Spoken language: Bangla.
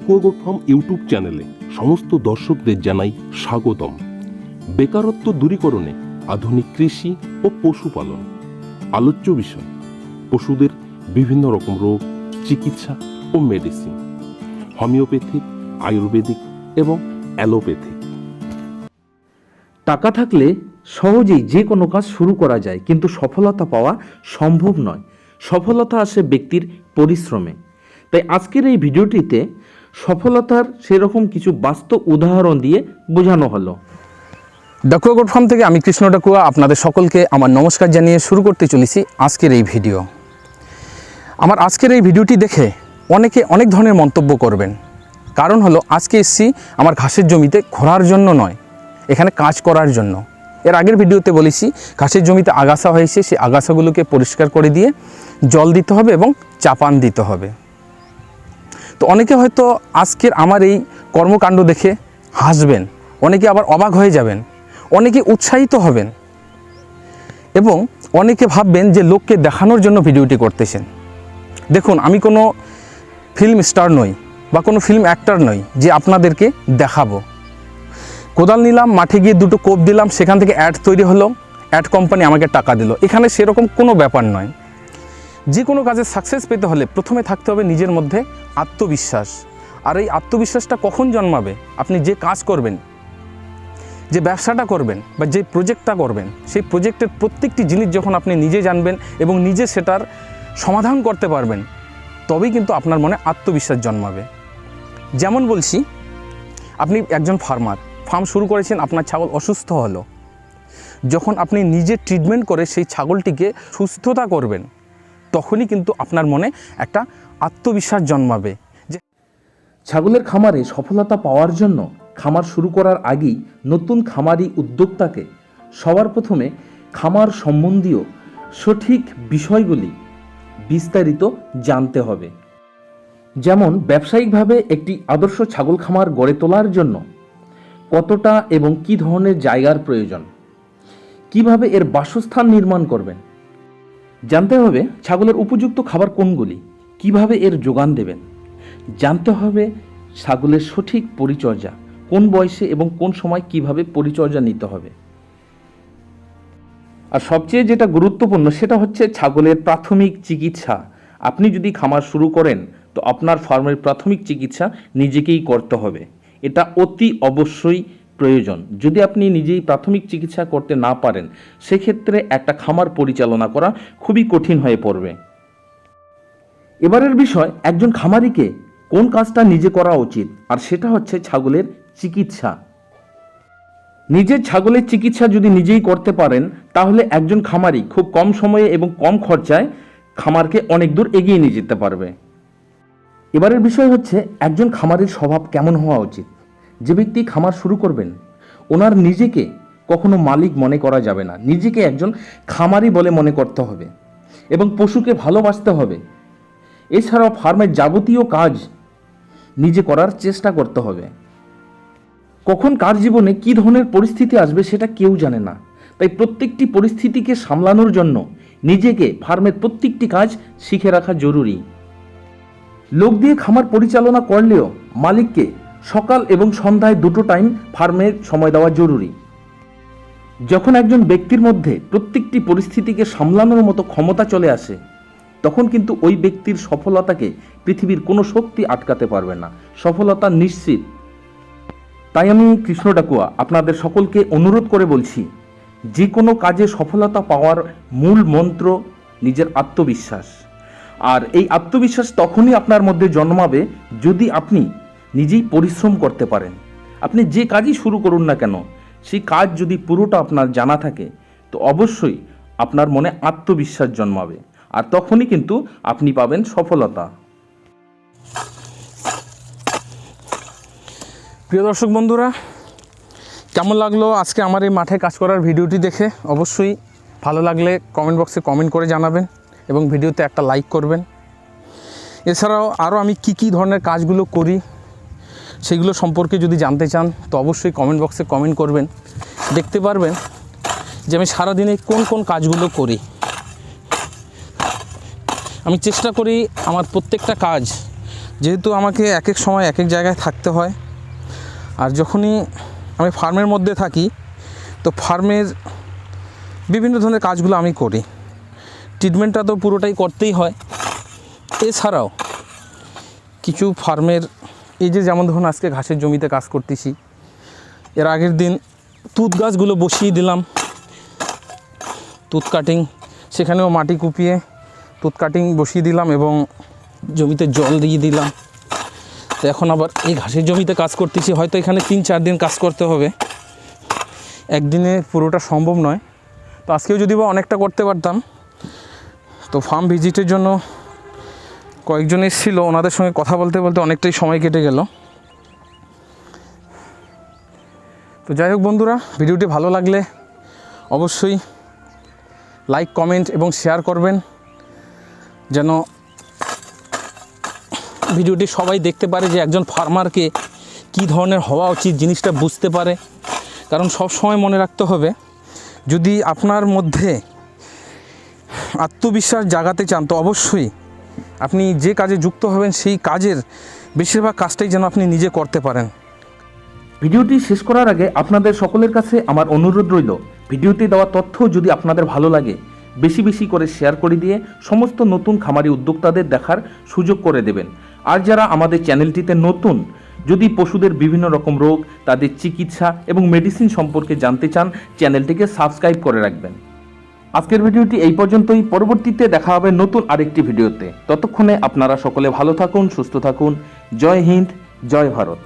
ডাকুয়াগোট ফার্ম ইউটিউব চ্যানেলে সমস্ত দর্শকদের জানাই স্বাগতম। বেকারত্ব দূরীকরণে আধুনিক কৃষি ও পশুপালন আলোচ্য বিষয়। পশুদের বিভিন্ন রকম রোগ, চিকিৎসা ও মেডিসিন, হোমিওপ্যাথিক, আয়ুর্বেদিক এবং অ্যালোপ্যাথিক। টাকা থাকলে সহজেই যে কোনো কাজ শুরু করা যায়, কিন্তু সফলতা পাওয়া সম্ভব নয়। সফলতা আসে ব্যক্তির পরিশ্রমে। তাই আজকের এই ভিডিওটিতে সফলতার সেরকম কিছু বাস্তব উদাহরণ দিয়ে বোঝানো হলো। ডাকুয়াগোট ফার্ম থেকে আমি কৃষ্ণ ডাকুয়া আপনাদের সকলকে আমার নমস্কার জানিয়ে শুরু করতে চলেছি আজকের এই ভিডিও। আমার আজকের এই ভিডিওটি দেখে অনেকে অনেক ধরনের মন্তব্য করবেন। কারণ হলো, আজকে এসেছি আমার ঘাসের জমিতে ঘোরার জন্য নয়, এখানে কাজ করার জন্য। এর আগের ভিডিওতে বলেছি ঘাসের জমিতে আগাছা হয়েছে, সেই আগাছাগুলোকে পরিষ্কার করে দিয়ে জল দিতে হবে এবং চাপান দিতে হবে। তো অনেকে হয়তো আজকের আমার এই কর্মকাণ্ড দেখে হাসবেন, অনেকে আবার অবাক হয়ে যাবেন, অনেকে উৎসাহিত হবেন এবং অনেকে ভাববেন যে লোককে দেখানোর জন্য ভিডিওটি করতেছেন। দেখুন, আমি কোনো ফিল্ম স্টার নই বা কোনো ফিল্ম অ্যাক্টর নই যে আপনাদেরকে দেখাবো। কোদাল নিলাম, মাঠে গিয়ে দুটো কোপ দিলাম, সেখান থেকে অ্যাড তৈরি হলো, অ্যাড কোম্পানি আমাকে টাকা দিল। এখানে সেরকম কোনো ব্যাপার নয়। যে কোনো কাজে সাকসেস পেতে হলে প্রথমে থাকতে হবে নিজের মধ্যে আত্মবিশ্বাস। আর এই আত্মবিশ্বাসটা কখন জন্মাবে? আপনি যে কাজ করবেন, যে ব্যবসাটা করবেন বা যে প্রজেক্টটা করবেন, সেই প্রজেক্টের প্রত্যেকটি জিনিস যখন আপনি নিজে জানবেন এবং নিজে সেটার সমাধান করতে পারবেন, তবেই কিন্তু আপনার মনে আত্মবিশ্বাস জন্মাবে। যেমন বলছি, আপনি একজন ফার্ম শুরু করেছেন, আপনার ছাগল অসুস্থ হলো। যখন আপনি নিজে ট্রিটমেন্ট করে সেই ছাগলটিকে সুস্থতা করবেন, তখনই কিন্তু আপনার মনে একটা আত্মবিশ্বাস জন্মাবে। যে ছাগলের খামারে সফলতা পাওয়ার জন্য খামার শুরু করার আগেই নতুন খামারি উদ্যোক্তাকে সবার প্রথমে খামার সম্বন্ধীয় সঠিক বিষয়গুলি বিস্তারিত জানতে হবে। যেমন ব্যবসায়িকভাবে একটি আদর্শ ছাগল খামার গড়ে তোলার জন্য কতটা এবং কী ধরনের জায়গার প্রয়োজন, কিভাবে এর বাসস্থান নির্মাণ করবেন, জানতে হবে ছাগলের উপযুক্ত খাবার কোনগুলি, কিভাবে এর যোগান দেবেন, জানতে হবে ছাগলের সঠিক পরিচর্যা, কোন বয়সে এবং কোন সময় কিভাবে পরিচর্যা নিতে হবে। আর সবচেয়ে যেটা গুরুত্বপূর্ণ সেটা হচ্ছে ছাগলের প্রাথমিক চিকিৎসা। আপনি যদি খামার শুরু করেন তো আপনার ফার্মের প্রাথমিক চিকিৎসা নিজেকেই করতে হবে। এটা অতি অবশ্যই প্রয়োজন। যদি আপনি নিজেই প্রাথমিক চিকিৎসা করতে না পারেন, সেক্ষেত্রে একটা খামার পরিচালনা করা খুবই কঠিন হয়ে পড়বে। এবারের বিষয়, একজন খামারিকে কোন কাজটা নিজে করা উচিত, আর সেটা হচ্ছে ছাগলের চিকিৎসা। নিজের ছাগলের চিকিৎসা যদি নিজেই করতে পারেন, তাহলে একজন খামারি খুব কম সময়ে এবং কম খরচায় খামারকে অনেক দূর এগিয়ে নিয়ে যেতে পারবে। এবারের বিষয় হচ্ছে, একজন খামারির স্বভাব কেমন হওয়া উচিত। যে ব্যক্তি খামার শুরু করবেন, ওনার নিজেকে কখনো মালিক মনে করা যাবে না, নিজেকে একজন খামারি বলে মনে করতে হবে এবং পশুকে ভালোবাসতে হবে। এছাড়াও ফার্মের যাবতীয় কাজ নিজে করার চেষ্টা করতে হবে। কখন কার জীবনে কী ধরনের পরিস্থিতি আসবে সেটা কেউ জানে না। তাই প্রত্যেকটি পরিস্থিতিকে সামলানোর জন্য নিজেকে ফার্মের প্রত্যেকটি কাজ শিখে রাখা জরুরি। লোক দিয়ে খামার পরিচালনা করলেও মালিককে সকাল এবং সন্ধ্যায় দুটো টাইম ফার্মে সময় দেওয়া জরুরি। যখন একজন ব্যক্তির মধ্যে প্রত্যেকটি পরিস্থিতিকে সামলানোর মতো ক্ষমতা চলে আসে, তখন কিন্তু ওই ব্যক্তির সফলতাকে পৃথিবীর কোনো শক্তি আটকাতে পারবে না। সফলতা নিশ্চিত। তাই আমি কৃষ্ণ ডাকুয়া আপনাদের সকলকে অনুরোধ করে বলছি, যে কোনো কাজে সফলতা পাওয়ার মূল মন্ত্র নিজের আত্মবিশ্বাস। আর এই আত্মবিশ্বাস তখনই আপনার মধ্যে জন্মাবে যদি আপনি নিজেই পরিশ্রম করতে পারেন। আপনি যে কাজই শুরু করুন না কেন, সেই কাজ যদি পুরোটা আপনার জানা থাকে, তো অবশ্যই আপনার মনে আত্মবিশ্বাস জন্মাবে, আর তখনই কিন্তু আপনি পাবেন সফলতা। প্রিয় দর্শক বন্ধুরা, কেমন লাগলো আজকে আমার এই মাঠে কাজ করার ভিডিওটি দেখে? অবশ্যই ভালো লাগলে কমেন্ট বক্সে কমেন্ট করে জানাবেন এবং ভিডিওতে একটা লাইক করবেন। এছাড়াও আরও আমি কি ধরনের কাজগুলো করি সেগুলো সম্পর্কে যদি জানতে চান, তো অবশ্যই কমেন্ট বক্সে কমেন্ট করবেন। দেখতে পারবেন যে আমি সারাদিনে কোন কোন কাজগুলো করি। আমি চেষ্টা করি আমার প্রত্যেকটা কাজ যেহেতু আমাকে এক এক সময় এক এক জায়গায় থাকতে হয়, আর যখনই আমি ফার্মের মধ্যে থাকি তো ফার্মের বিভিন্ন ধরনের কাজগুলো আমি করি। ট্রিটমেন্টটা তো পুরোটাই করতেই হয়। এছাড়াও কিছু ফার্মের এই যে যেমন ধরুন আজকে ঘাসের জমিতে কাজ করতেছি, এর আগের দিন তুঁত গাছগুলো বসিয়ে দিলাম, তুঁত কাটিং, সেখানেও মাটি কুপিয়ে তুঁত কাটিং বসিয়ে দিলাম এবং জমিতে জল দিয়ে দিলাম। তো এখন আবার এই ঘাসের জমিতে কাজ করতেছি, হয়তো এখানে 3-4 দিন কাজ করতে হবে, একদিনে পুরোটা সম্ভব নয়। তো আজকেও যদি বা অনেকটা করতে পারতাম। তো ফার্ম ভিজিটের জন্য কয়েকজন এসেছিলো, ওনাদের সঙ্গে কথা বলতে বলতে অনেকটাই সময় কেটে গেল। তো যাই হোক বন্ধুরা, ভিডিওটি ভালো লাগলে অবশ্যই লাইক, কমেন্ট এবং শেয়ার করবেন, যেন ভিডিওটি সবাই দেখতে পারে যে একজন ফার্মারকে কী ধরনের হওয়া উচিত, জিনিসটা বুঝতে পারে। কারণ সব সময় মনে রাখতে হবে, যদি আপনার মধ্যে আত্মবিশ্বাস জাগাতে চান তো অবশ্যই আপনি যে কাজে যুক্ত হবেন সেই কাজের বেশিরভাগ কাজটাই যেন আপনি নিজে করতে পারেন। ভিডিওটি শেষ করার আগে আপনাদের সকলের কাছে আমার অনুরোধ রইল, ভিডিওতে দেওয়া তথ্য যদি আপনাদের ভালো লাগে বেশি বেশি করে শেয়ার করে দিয়ে সমস্ত নতুন খামারি উদ্যোক্তাদের দেখার সুযোগ করে দেবেন। আর যারা আমাদের চ্যানেলটিতে নতুন, যদি পশুদের বিভিন্ন রকম রোগ, তাদের চিকিৎসা এবং মেডিসিন সম্পর্কে জানতে চান, চ্যানেলটিকে সাবস্ক্রাইব করে রাখবেন। আজকের ভিডিওটি এই পর্যন্তই, পরবর্তীতে দেখা হবে নতুন আরেকটি ভিডিওতে। ততক্ষণে আপনারা সকলে ভালো থাকুন, সুস্থ থাকুন। জয় হিন্দ, জয় ভারত।